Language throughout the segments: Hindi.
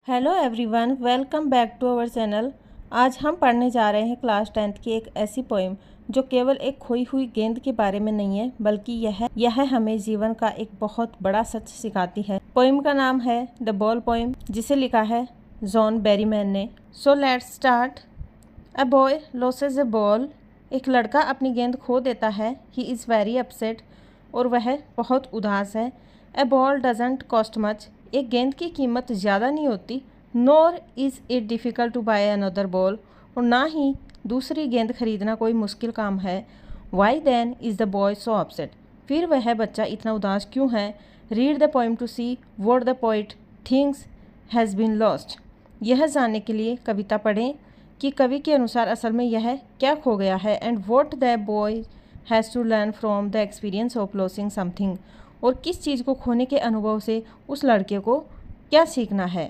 Hello everyone, welcome back to our channel. आज हम पढ़ने जा रहे हैं क्लास 10th की एक ऐसी पोएम जो केवल एक खोई हुई गेंद के बारे में नहीं है, बल्कि यह हमें जीवन का एक बहुत बड़ा सच सिखाती है। पोएम का नाम है द बॉल पोएम, जिसे लिखा है जॉन बेरीमैन ने। So let's start. A boy loses a ball. एक लड़का अपनी गेंद खो देता है। He is very upset. और वह बहुत उदास है। A ball doesn't cost much. एक गेंद की कीमत ज़्यादा नहीं होती। Nor is it difficult to buy another ball. और ना ही दूसरी गेंद खरीदना कोई मुश्किल काम है। Why then is the boy so upset. फिर वह बच्चा इतना उदास क्यों है। Read the poem to see what the poet thinks has been lost. यह जानने के लिए कविता पढ़ें कि कवि के अनुसार असल में यह क्या खो गया है। And what the boy has to learn from the experience of losing something. और किस चीज़ को खोने के अनुभव से उस लड़के को क्या सीखना है।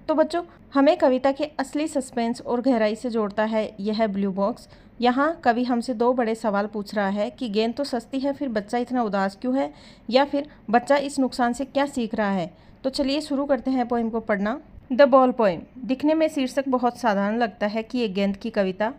तो बच्चों, हमें कविता के असली सस्पेंस और गहराई से जोड़ता है यह ब्लू बॉक्स। यहाँ कवि हमसे दो बड़े सवाल पूछ रहा है कि गेंद तो सस्ती है, फिर बच्चा इतना उदास क्यों है, या फिर बच्चा इस नुकसान से क्या सीख रहा है। तो चलिए शुरू करते हैं पोएम को पढ़ना। The ball poem. दिखने में शीर्षक बहुत साधारण लगता है कि एक गेंद की कविता,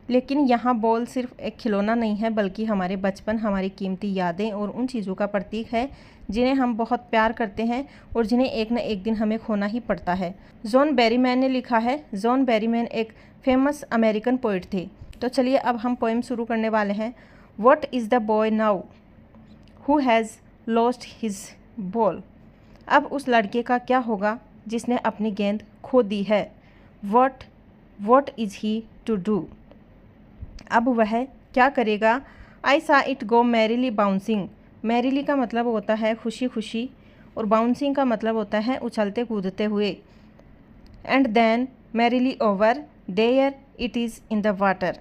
लेकिन यहाँ बॉल सिर्फ एक खिलौना नहीं है, बल्कि हमारे बचपन, हमारी कीमती यादें और उन चीज़ों का प्रतीक है जिन्हें हम बहुत प्यार करते हैं और जिन्हें एक न एक दिन हमें खोना ही पड़ता है। जॉन बेरीमैन ने लिखा है। जॉन बेरीमैन एक फेमस अमेरिकन पोइट थे। तो चलिए अब हम पोएम शुरू करने वाले हैं। What is the boy now who has lost his ball. अब उस लड़के का क्या होगा जिसने अपनी गेंद खो दी है। What is he to do. अब वह क्या करेगा। I saw it go merrily bouncing. Merrily का मतलब होता है खुशी खुशी, और बाउंसिंग का मतलब होता है उछलते कूदते हुए। And then merrily over there it is in the water.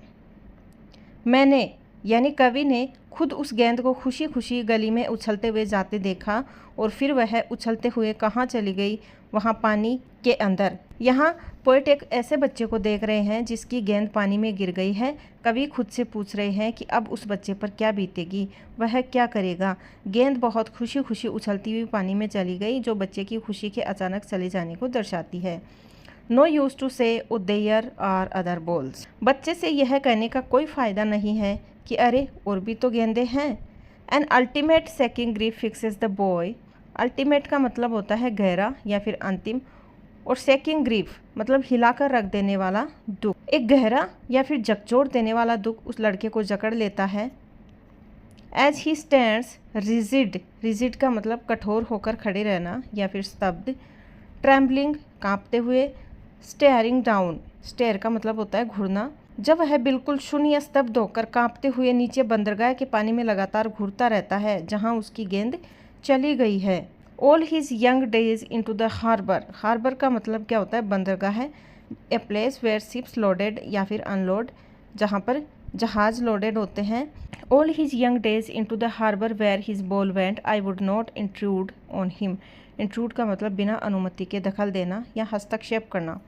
मैंने यानी कवि ने खुद उस गेंद को खुशी खुशी गली में उछलते हुए जाते देखा, और फिर वह उछलते हुए कहाँ चली गई, वहाँ पानी के अंदर। यहाँ पोएट एक ऐसे बच्चे को देख रहे हैं जिसकी गेंद पानी में गिर गई है। कवि खुद से पूछ रहे हैं कि अब उस बच्चे पर क्या बीतेगी, वह क्या करेगा। गेंद बहुत खुशी खुशी उछलती हुई पानी में चली गई, जो बच्चे की खुशी के अचानक चले जाने को दर्शाती है। नो यूज टू से देयर आर अदर बॉल्स। बच्चे से यह कहने का कोई फ़ायदा नहीं है कि अरे और भी तो गेंदे हैं। An ultimate seeking grief fixes the boy. Ultimate का मतलब होता है गहरा या फिर अंतिम, और सेकिंग ग्रीफ मतलब हिलाकर रख देने वाला दुख। एक गहरा या फिर झकझोर देने वाला दुख उस लड़के को जकड़ लेता है। As he stands rigid. Rigid का मतलब कठोर होकर खड़े रहना या फिर स्तब्ध। ट्रैम्बलिंग कांपते हुए। Steering down. स्टेयर का मतलब होता है घूरना। जब वह बिल्कुल शून्य स्तब्ध होकर कांपते हुए नीचे बंदरगाह के पानी में लगातार घूरता रहता है जहां उसकी गेंद चली गई है। All his young days into the harbour. Harbour का मतलब क्या होता है, बंदरगाह है। A place where ships loaded या फिर अनलोड, जहाँ पर जहाज लोडेड होते हैं। All his young days into the harbour where his ball went I would not intrude on him. Intrude का मतलब बिना अनुमति के दखल देना या हस्तक्षेप करना।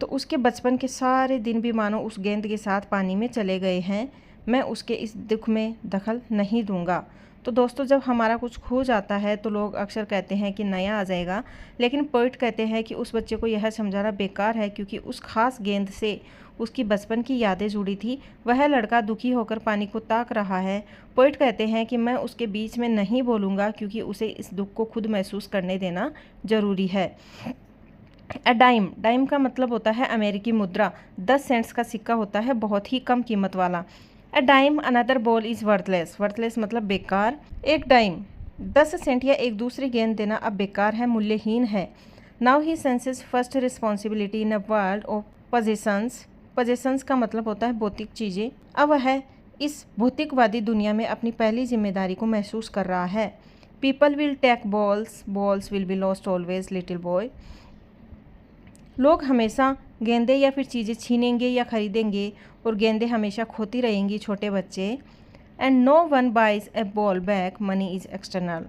तो उसके बचपन के सारे दिन भी मानो उस गेंद के साथ पानी में चले गए हैं। मैं उसके इस दुख में दखल नहीं दूंगा। तो दोस्तों, जब हमारा कुछ खो जाता है तो लोग अक्सर कहते हैं कि नया आ जाएगा, लेकिन पोइट कहते हैं कि उस बच्चे को यह समझाना बेकार है, क्योंकि उस खास गेंद से उसकी बचपन की यादें जुड़ी थी। वह लड़का दुखी होकर पानी को ताक रहा है। पोइट कहते हैं कि मैं उसके बीच में नहीं बोलूँगा, क्योंकि उसे इस दुख को खुद महसूस करने देना ज़रूरी है। अ डाइम। डाइम का मतलब होता है अमेरिकी मुद्रा। 10 सेंट्स का सिक्का होता है, बहुत ही कम कीमत वाला। A dime another ball is worthless. Worthless मतलब बेकार। एक डाइम 10 सेंट या एक दूसरी गेंद देना अब बेकार है, मूल्यहीन है। Now he senses first responsibility in a world of possessions. Possessions का मतलब होता है भौतिक चीज़ें। अब वह इस भौतिकवादी दुनिया में अपनी पहली जिम्मेदारी को महसूस कर रहा है। People will take balls, balls will be lost always little boy. लोग हमेशा गेंदें या फिर चीज़ें छीनेंगे या खरीदेंगे, और गेंदें हमेशा खोती रहेंगी, छोटे बच्चे। And no one buys a ball back, money is external.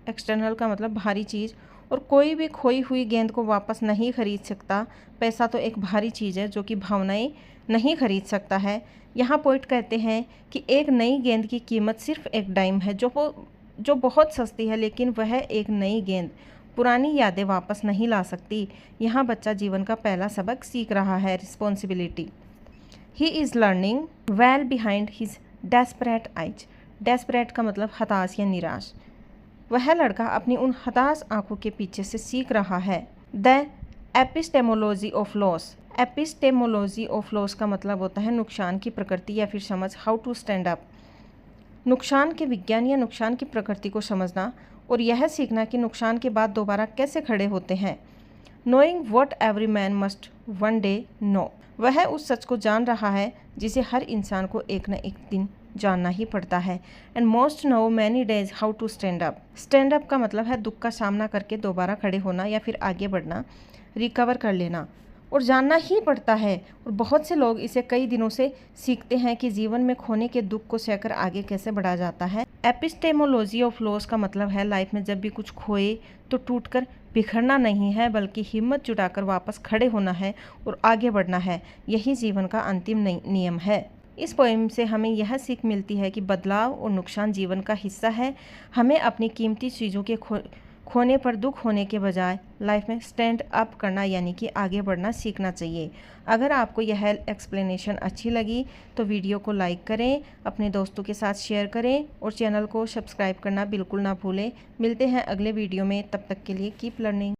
External का मतलब भारी चीज़, और कोई भी खोई हुई गेंद को वापस नहीं खरीद सकता। पैसा तो एक भारी चीज़ है जो कि भावनाएं नहीं खरीद सकता है। यहाँ पोइट कहते हैं कि एक नई गेंद की कीमत सिर्फ एक डाइम है, जो बहुत सस्ती है, लेकिन वह एक नई गेंद पुरानी यादें वापस नहीं ला सकती। यहाँ बच्चा जीवन का पहला सबक सीख रहा है, responsibility. He is learning well behind his desperate eyes. Desperate का मतलब हताश या निराश। वह लड़का अपनी उन हताश आंखों के पीछे से सीख रहा है। The epistemology of loss. Epistemology of loss का मतलब होता है नुकसान की प्रकृति या फिर समझ, हाउ टू स्टैंड अप। नुकसान के विज्ञान या नुकसान की प्रकृति को समझना और यह सीखना कि नुकसान के बाद दोबारा कैसे खड़े होते हैं। Knowing what every man must one day know. वह उस सच को जान रहा है जिसे हर इंसान को एक न एक दिन जानना ही पड़ता है। And most know many days how to stand up. Stand up का मतलब है दुख का सामना करके दोबारा खड़े होना या फिर आगे बढ़ना, रिकवर कर लेना, और जानना ही पड़ता है। और बहुत से लोग इसे कई दिनों से सीखते हैं कि जीवन में खोने के दुख को सहकर आगे कैसे बढ़ा जाता है। एपिस्टेमोलॉजी ऑफ लॉस का मतलब है लाइफ में जब भी कुछ खोए तो टूटकर बिखरना नहीं है, बल्कि हिम्मत जुटाकर वापस खड़े होना है और आगे बढ़ना है। यही जीवन का अंतिम नियम है। इस पोएम से हमें यह सीख मिलती है कि बदलाव और नुकसान जीवन का हिस्सा है। हमें अपनी कीमती चीज़ों के खोने पर दुख होने के बजाय लाइफ में स्टैंड अप करना यानी कि आगे बढ़ना सीखना चाहिए। अगर आपको यह एक्सप्लेनेशन अच्छी लगी तो वीडियो को लाइक करें, अपने दोस्तों के साथ शेयर करें और चैनल को सब्सक्राइब करना बिल्कुल ना भूलें। मिलते हैं अगले वीडियो में, तब तक के लिए कीप लर्निंग।